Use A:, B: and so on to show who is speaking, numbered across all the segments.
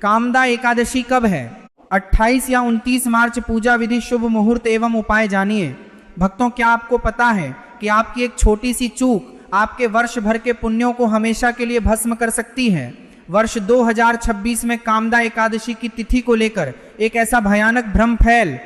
A: कामदा एकादशी कब है? 28 या 29 मार्च। पूजा विधि, शुभ मुहूर्त एवं उपाय जानिए। भक्तों, क्या आपको पता है कि आपकी एक छोटी सी चूक आपके वर्ष भर के पुण्यों को हमेशा के लिए भस्म कर सकती है? वर्ष 2026 में कामदा एकादशी की तिथि को लेकर एक ऐसा भयानक भ्रम फैल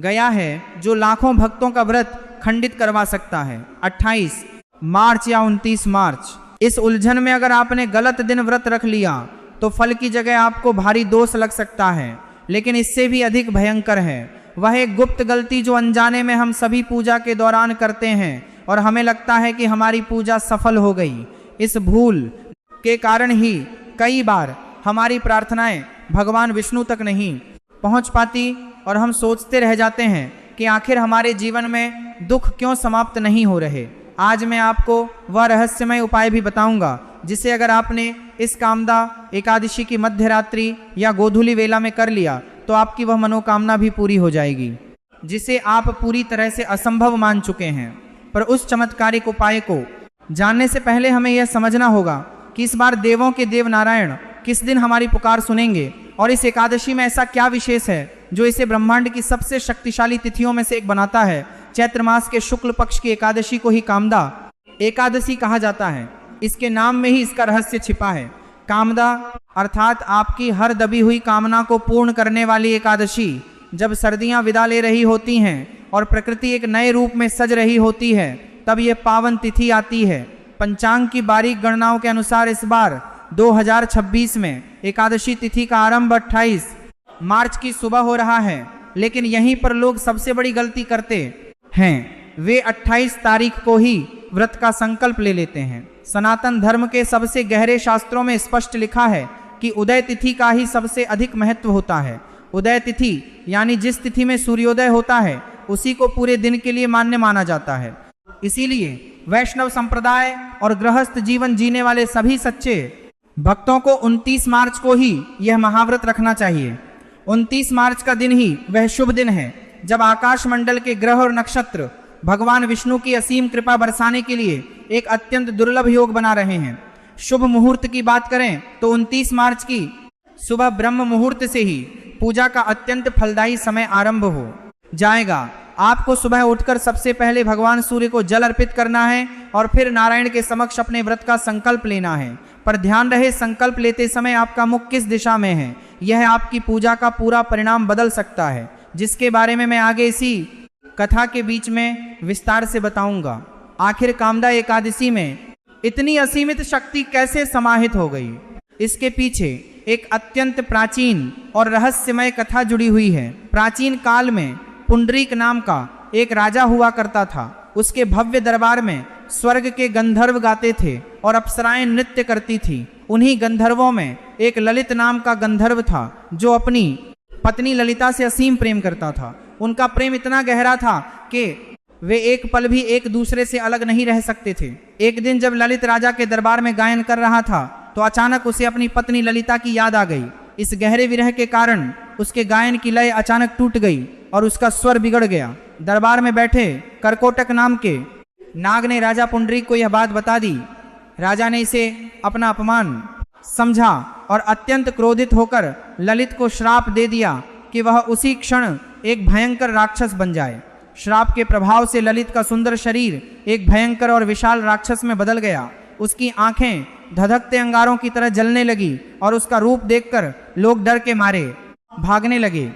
A: गया है जो लाखों भक्तों का व्रत खंडित करवा सकता है। 28 मार्च या 29 मार्च, इस उलझन में अगर आपने गलत दिन व्रत रख लिया तो फल की जगह आपको भारी दोष लग सकता है। लेकिन इससे भी अधिक भयंकर है वह एक गुप्त गलती जो अनजाने में हम सभी पूजा के दौरान करते हैं और हमें लगता है कि हमारी पूजा सफल हो गई। इस भूल के कारण ही कई बार हमारी प्रार्थनाएं भगवान विष्णु तक नहीं पहुंच पाती और हम सोचते रह जाते हैं कि आखिर हमारे जीवन में दुख क्यों समाप्त नहीं हो रहे। आज मैं आपको वह रहस्यमय उपाय भी बताऊंगा जिसे अगर आपने इस कामदा एकादशी की मध्य रात्रि या गोधूली वेला में कर लिया तो आपकी वह मनोकामना भी पूरी हो जाएगी जिसे आप पूरी तरह से असंभव मान चुके हैं। पर उस चमत्कारिक उपाय को जानने से पहले हमें यह समझना होगा कि इस बार देवों के देव नारायण किस दिन हमारी पुकार सुनेंगे और इस एकादशी में ऐसा क्या विशेष है जो इसे ब्रह्मांड की सबसे शक्तिशाली तिथियों में से एक बनाता है। चैत्र मास के शुक्ल पक्ष की एकादशी को ही कामदा एकादशी कहा जाता है। इसके नाम में ही इसका रहस्य छिपा है। कामदा अर्थात आपकी हर दबी हुई कामना को पूर्ण करने वाली एकादशी। जब सर्दियां विदा ले रही होती हैं और प्रकृति एक नए रूप में सज रही होती है तब यह पावन तिथि आती है। पंचांग की बारीक गणनाओं के अनुसार इस बार 2026 में एकादशी तिथि का आरंभ 28 मार्च की सुबह हो रहा है। लेकिन यहीं पर लोग सबसे बड़ी गलती करते हैं, वे 28 तारीख को ही व्रत का संकल्प ले लेते हैं। सनातन धर्म के सबसे गहरे शास्त्रों में स्पष्ट लिखा है कि उदय तिथि का ही सबसे अधिक महत्व होता है। उदय तिथि यानी जिस तिथि में सूर्योदय होता है उसी को पूरे दिन के लिए मान्य माना जाता है। इसीलिए वैष्णव संप्रदाय और गृहस्थ जीवन जीने वाले सभी सच्चे भक्तों को 29 मार्च को ही यह महाव्रत रखना चाहिए। 29 मार्च का दिन ही वह शुभ दिन है जब आकाश मंडल के ग्रह और नक्षत्र भगवान विष्णु की असीम कृपा बरसाने के लिए एक अत्यंत दुर्लभ योग बना रहे हैं। शुभ मुहूर्त की बात करें तो 29 मार्च की सुबह ब्रह्म मुहूर्त से ही पूजा का अत्यंत फलदायी समय आरंभ हो जाएगा। आपको सुबह उठकर सबसे पहले भगवान सूर्य को जल अर्पित करना है और फिर नारायण के समक्ष अपने व्रत का संकल्प लेना है। पर ध्यान रहे, संकल्प लेते समय आपका मुख किस दिशा में है यह आपकी पूजा का पूरा परिणाम बदल सकता है, जिसके बारे में मैं आगे इसी कथा के बीच में विस्तार से बताऊंगा। आखिर कामदा एकादशी में इतनी असीमित शक्ति कैसे समाहित हो गई, इसके पीछे एक अत्यंत प्राचीन और रहस्यमय कथा जुड़ी हुई है। प्राचीन काल में पुंडरीक नाम का एक राजा हुआ करता था। उसके भव्य दरबार में स्वर्ग के गंधर्व गाते थे और अप्सराएं नृत्य करती थी। उन्हीं गंधर्वों में एक ललित नाम का गंधर्व था जो अपनी पत्नी ललिता से असीम प्रेम करता था। उनका प्रेम इतना गहरा था कि वे एक पल भी एक दूसरे से अलग नहीं रह सकते थे। एक दिन जब ललित राजा के दरबार में गायन कर रहा था तो अचानक उसे अपनी पत्नी ललिता की याद आ गई। इस गहरे विरह के कारण उसके गायन की लय अचानक टूट गई और उसका स्वर बिगड़ गया। दरबार में बैठे करकोटक नाम के नाग ने राजा पुंडरीक को यह बात बता दी। राजा ने इसे अपना अपमान समझा और अत्यंत क्रोधित होकर ललित को श्राप दे दिया कि वह उसी क्षण एक भयंकर राक्षस बन जाए। श्राप के प्रभाव से ललित का सुंदर शरीर एक भयंकर और विशाल राक्षस में बदल गया। उसकी आंखें धधकते अंगारों की तरह जलने लगी और उसका रूप देखकर लोग डर के मारे भागने लगे।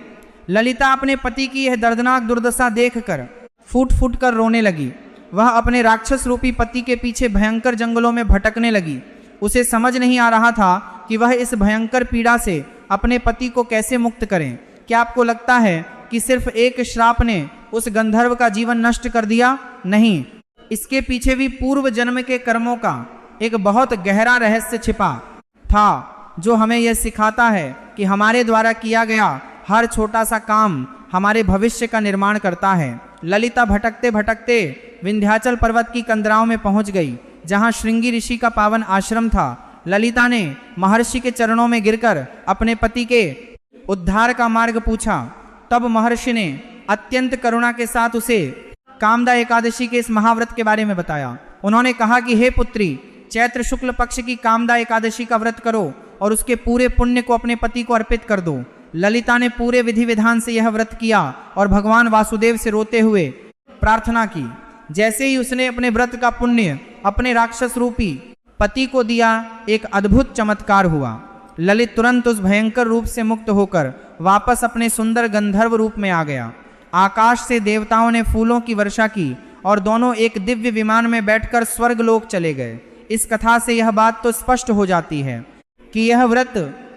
A: ललिता अपने पति की यह दर्दनाक दुर्दशा देखकर फूट फूट कर रोने लगी। वह अपने राक्षस रूपी पति के पीछे भयंकर जंगलों में भटकने लगी। उसे समझ नहीं आ रहा था कि वह इस भयंकर पीड़ा से अपने पति को कैसे मुक्त करें। क्या आपको लगता है कि सिर्फ एक श्राप ने उस गंधर्व का जीवन नष्ट कर दिया? नहीं, इसके पीछे भी पूर्व जन्म के कर्मों का एक बहुत गहरा रहस्य छिपा था जो हमें यह सिखाता है कि हमारे द्वारा किया गया हर छोटा सा काम हमारे भविष्य का निर्माण करता है। ललिता भटकते भटकते विंध्याचल पर्वत की कंदराओं में पहुंच गई जहां श्रृंगी ऋषि का पावन आश्रम था। ललिता ने महर्षि के चरणों में गिरकर अपने पति के उद्धार का मार्ग पूछा। तब महर्षि ने अत्यंत करुणा के साथ उसे कामदा एकादशी के इस महाव्रत के बारे में बताया। उन्होंने कहा कि हे पुत्री, चैत्र शुक्ल पक्ष की कामदा एकादशी का व्रत करो और उसके पूरे पुण्य को अपने पति को अर्पित कर दो। ललिता ने पूरे विधि विधान से यह व्रत किया और भगवान वासुदेव से रोते हुए प्रार्थना की। जैसे ही उसने अपने व्रत का पुण्य अपने राक्षस रूपी पति को दिया, एक अद्भुत चमत्कार हुआ। ललित तुरंत उस भयंकर रूप से मुक्त होकर वापस अपने सुंदर गंधर्व रूप में आ गया। आकाश से देवताओं ने फूलों की वर्षा की और दोनों एक दिव्य विमान में बैठकर स्वर्ग लोक चले गए। इस कथा से यह बात तो स्पष्ट हो जाती है कि यह व्रत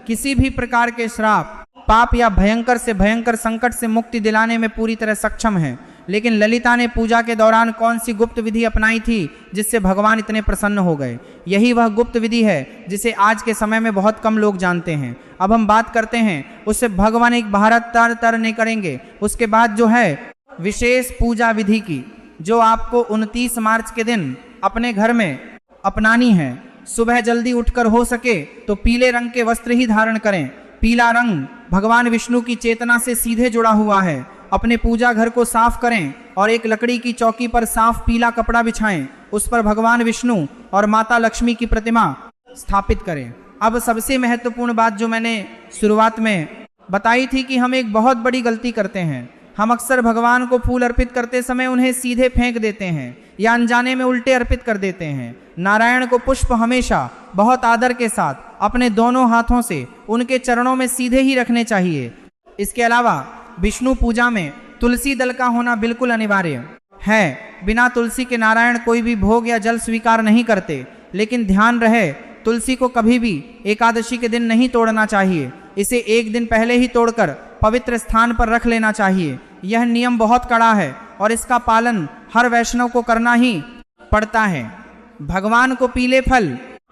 A: किसी भी प्रकार के श्राप, पाप या भयंकर से भयंकर संकट से मुक्ति दिलाने में पूरी तरह सक्षम है। लेकिन ललिता ने पूजा के दौरान कौन सी गुप्त विधि अपनाई थी जिससे भगवान इतने प्रसन्न हो गए? यही वह गुप्त विधि है जिसे आज के समय में बहुत कम लोग जानते हैं। अब हम बात करते हैं उससे भगवान एक भारत तर नहीं करेंगे। उसके बाद जो है विशेष पूजा विधि की, जो आपको 29 मार्च के दिन अपने घर में अपनानी है। सुबह जल्दी उठकर हो सके तो पीले रंग के वस्त्र ही धारण करें। पीला रंग भगवान विष्णु की चेतना से सीधे जुड़ा हुआ है। अपने पूजा घर को साफ करें और एक लकड़ी की चौकी पर साफ पीला कपड़ा बिछाएं। उस पर भगवान विष्णु और माता लक्ष्मी की प्रतिमा स्थापित करें। अब सबसे महत्वपूर्ण बात जो मैंने शुरुआत में बताई थी कि हम एक बहुत बड़ी गलती करते हैं। हम अक्सर भगवान को फूल अर्पित करते समय उन्हें सीधे फेंक देते हैं या अनजाने में उल्टे अर्पित कर देते हैं। नारायण को पुष्प हमेशा बहुत आदर के साथ अपने दोनों हाथों से उनके चरणों में सीधे ही रखने चाहिए। इसके अलावा विष्णु पूजा में तुलसी दल का होना बिल्कुल अनिवार्य है। बिना तुलसी के नारायण कोई भी भोग या जल स्वीकार नहीं करते। लेकिन ध्यान रहे, तुलसी को कभी भी एकादशी के दिन नहीं तोड़ना चाहिए। इसे एक दिन पहले ही तोड़कर पवित्र स्थान पर रख लेना चाहिए। यह नियम बहुत कड़ा है और इसका पालन हर वैष्णव को करना ही पड़ता है। भगवान को पीले फल,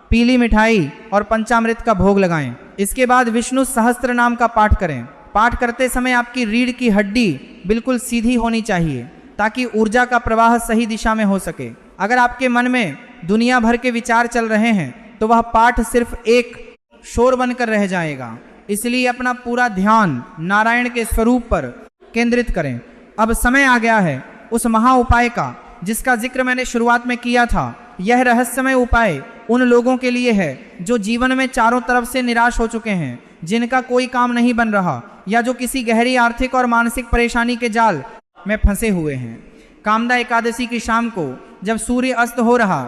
A: पीली मिठाई और पंचामृत का भोग लगाएं। इसके बाद विष्णु सहस्त्र नाम का पाठ करें। पाठ करते समय आपकी रीढ़ की हड्डी बिल्कुल सीधी होनी चाहिए ताकि ऊर्जा का प्रवाह सही दिशा में हो सके। अगर आपके मन में दुनिया भर के विचार चल रहे हैं तो वह पाठ सिर्फ एक शोर बनकर रह जाएगा। इसलिए अपना पूरा ध्यान नारायण के स्वरूप पर केंद्रित करें। अब समय आ गया है उस महा उपाय का जिसका जिक्र मैंने शुरुआत में किया था। यह रहस्यमय उपाय उन लोगों के लिए है जो जीवन में चारों तरफ से निराश हो चुके हैं, जिनका कोई काम नहीं बन रहा या जो किसी गहरी आर्थिक और मानसिक परेशानी के जाल में फंसे हुए हैं। कामदा एकादशी की शाम को जब सूर्य अस्त हो रहा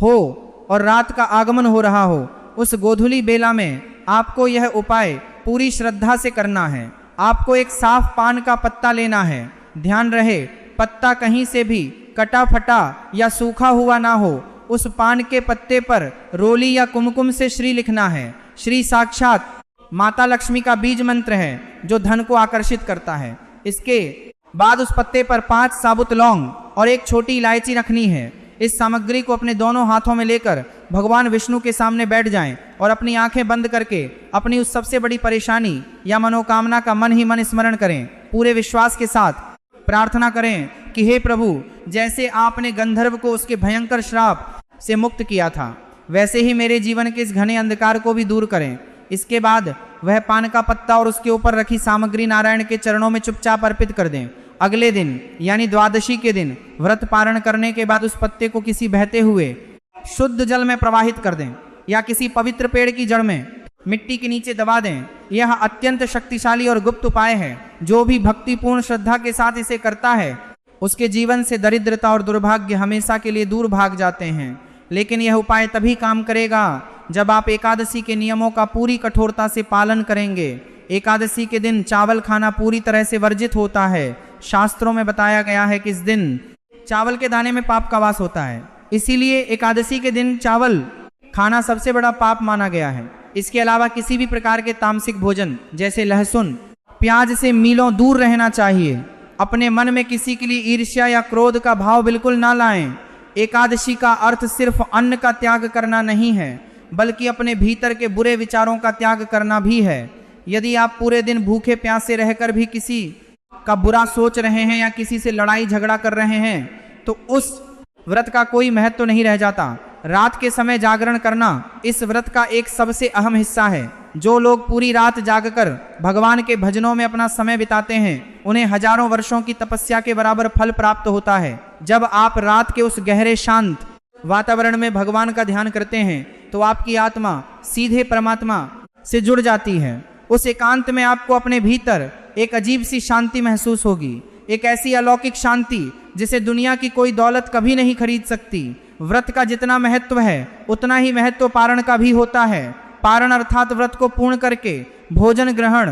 A: हो और रात का आगमन हो रहा हो, उस गोधूली बेला में आपको यह उपाय पूरी श्रद्धा से करना है। आपको एक साफ पान का पत्ता लेना है। ध्यान रहे, पत्ता कहीं से भी कटा फटा या सूखा हुआ ना हो। उस पान के पत्ते पर रोली या कुमकुम से श्री लिखना है। श्री साक्षात माता लक्ष्मी का बीज मंत्र है जो धन को आकर्षित करता है। इसके बाद उस पत्ते पर 5 साबुत लौंग और एक छोटी इलायची रखनी है। इस सामग्री को अपने दोनों हाथों में लेकर भगवान विष्णु के सामने बैठ जाएं और अपनी आंखें बंद करके अपनी उस सबसे बड़ी परेशानी या मनोकामना का मन ही मन स्मरण करें। पूरे विश्वास के साथ प्रार्थना करें कि हे प्रभु, जैसे आपने गंधर्व को उसके भयंकर श्राप से मुक्त किया था, वैसे ही मेरे जीवन के इस घने अंधकार को भी दूर करें। इसके बाद वह पान का पत्ता और उसके ऊपर रखी सामग्री नारायण के चरणों में चुपचाप अर्पित कर दें। अगले दिन यानी द्वादशी के दिन व्रत पारण करने के बाद उस पत्ते को किसी बहते हुए शुद्ध जल में प्रवाहित कर दें या किसी पवित्र पेड़ की जड़ में मिट्टी के नीचे दबा दें। यह अत्यंत शक्तिशाली और गुप्त उपाय है। जो भी भक्तिपूर्ण श्रद्धा के साथ इसे करता है उसके जीवन से दरिद्रता और दुर्भाग्य हमेशा के लिए दूर भाग जाते हैं। लेकिन यह उपाय तभी काम करेगा जब आप एकादशी के नियमों का पूरी कठोरता से पालन करेंगे। एकादशी के दिन चावल खाना पूरी तरह से वर्जित होता है। शास्त्रों में बताया गया है कि इस दिन चावल के दाने में पाप का वास होता है, इसीलिए एकादशी के दिन चावल खाना सबसे बड़ा पाप माना गया है। इसके अलावा किसी भी प्रकार के तामसिक भोजन जैसे लहसुन, प्याज से मीलों दूर रहना चाहिए। अपने मन में किसी के लिए ईर्ष्या या क्रोध का भाव बिल्कुल ना लाएं। एकादशी का अर्थ सिर्फ अन्न का त्याग करना नहीं है, बल्कि अपने भीतर के बुरे विचारों का त्याग करना भी है। यदि आप पूरे दिन भूखे प्यासे रहकर भी किसी का बुरा सोच रहे हैं या किसी से लड़ाई झगड़ा कर रहे हैं तो उस व्रत का कोई महत्व नहीं रह जाता। रात के समय जागरण करना इस व्रत का एक सबसे अहम हिस्सा है। जो लोग पूरी रात जागकर भगवान के भजनों में अपना समय बिताते हैं उन्हें हजारों वर्षों की तपस्या के बराबर फल प्राप्त होता है। जब आप रात के उस गहरे शांत वातावरण में भगवान का ध्यान करते हैं तो आपकी आत्मा सीधे परमात्मा से जुड़ जाती है। उस एकांत में आपको अपने भीतर एक अजीब सी शांति महसूस होगी, एक ऐसी अलौकिक शांति जिसे दुनिया की कोई दौलत कभी नहीं खरीद सकती। व्रत का जितना महत्व है उतना ही महत्व पारण का भी होता है। पारण अर्थात व्रत को पूर्ण करके भोजन ग्रहण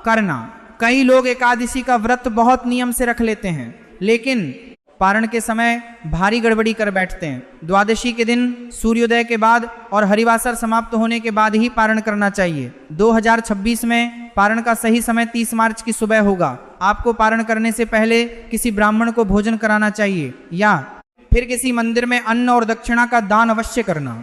A: करना। कई लोग एकादशी का व्रत बहुत नियम से रख लेते हैं, लेकिन पारण के समय भारी गड़बड़ी कर बैठते हैं। द्वादशी के दिन सूर्योदय के बाद और हरिवासर समाप्त होने के बाद ही पारण करना चाहिए। 2026 में पारण का सही समय 30 मार्च की सुबह होगा। आपको पारण करने से पहले किसी ब्राह्मण को भोजन कराना चाहिए या फिर किसी मंदिर में अन्न और दक्षिणा का दान अवश्य करना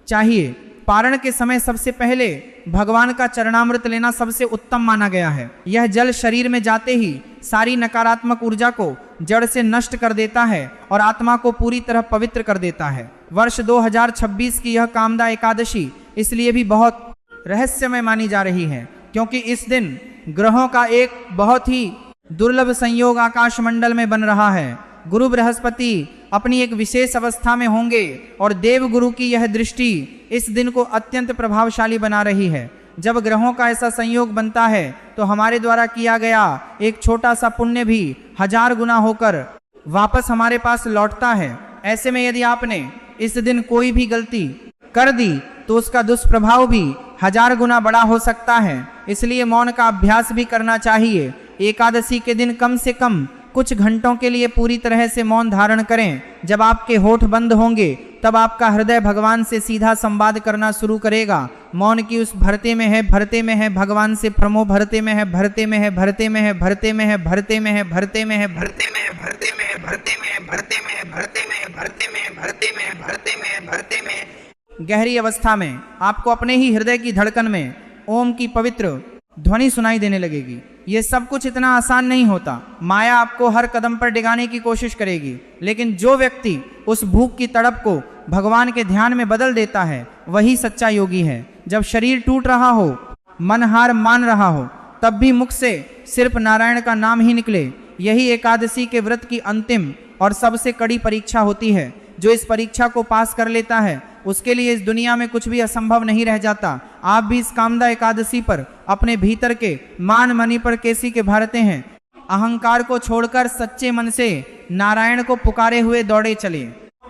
A: चाहिए। पारण के समय सबसे पहले भगवान का चरणामृत लेना सबसे उत्तम माना गया है। यह जल शरीर में जाते ही सारी नकारात्मक ऊर्जा को जड़ से नष्ट कर देता है और आत्मा को पूरी तरह पवित्र कर देता है। वर्ष 2026 की यह कामदा एकादशी इसलिए भी बहुत रहस्यमय मानी जा रही है क्योंकि इस दिन ग्रहों का एक बहुत ही दुर्लभ संयोग आकाश मंडल में बन रहा है। गुरु बृहस्पति अपनी एक विशेष अवस्था में होंगे और देव गुरु की यह दृष्टि इस दिन को अत्यंत प्रभावशाली बना रही है। जब ग्रहों का ऐसा संयोग बनता है तो हमारे द्वारा किया गया एक छोटा सा पुण्य भी 1000 गुना होकर वापस हमारे पास लौटता है। ऐसे में यदि आपने इस दिन कोई भी गलती कर दी तो उसका दुष्प्रभाव भी 1000 गुना बड़ा हो सकता है। इसलिए मौन का अभ्यास भी करना चाहिए। एकादशी के दिन कम से कम कुछ घंटों के लिए पूरी तरह से मौन धारण करें। जब आपके होठ बंद होंगे तब आपका हृदय भगवान से सीधा संवाद करना शुरू करेगा। मौन की उस भरते में है, भरते में है भगवान से प्रमो, भरते में है, भरते में है, भरते में है, भरते में है, भरते में है, भरते में है, भरते में है, भरते में है, भरते में है, भरते में है, भरते में है, भरते में है, भरते में है, भरते में है, भरते में। गहरी अवस्था में आपको अपने ही हृदय की धड़कन में ओम की पवित्र ध्वनि सुनाई देने लगेगी। ये सब कुछ इतना आसान नहीं होता। माया आपको हर कदम पर डिगाने की कोशिश करेगी, लेकिन जो व्यक्ति उस भूख की तड़प को भगवान के ध्यान में बदल देता है वही सच्चा योगी है। जब शरीर टूट रहा हो, मन हार मान रहा हो, तब भी मुख से सिर्फ नारायण का नाम ही निकले, यही एकादशी के व्रत की अंतिम और सबसे कड़ी परीक्षा होती है। जो इस परीक्षा को पास कर लेता है उसके लिए इस दुनिया में कुछ भी असंभव नहीं रह जाता। आप भी इस कामदा एकादशी पर अपने भीतर के मान मणि पर केसी के भरते हैं। अहंकार को छोड़कर सच्चे मन से नारायण को पुकारे हुए दौड़े चले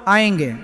A: आएंगे।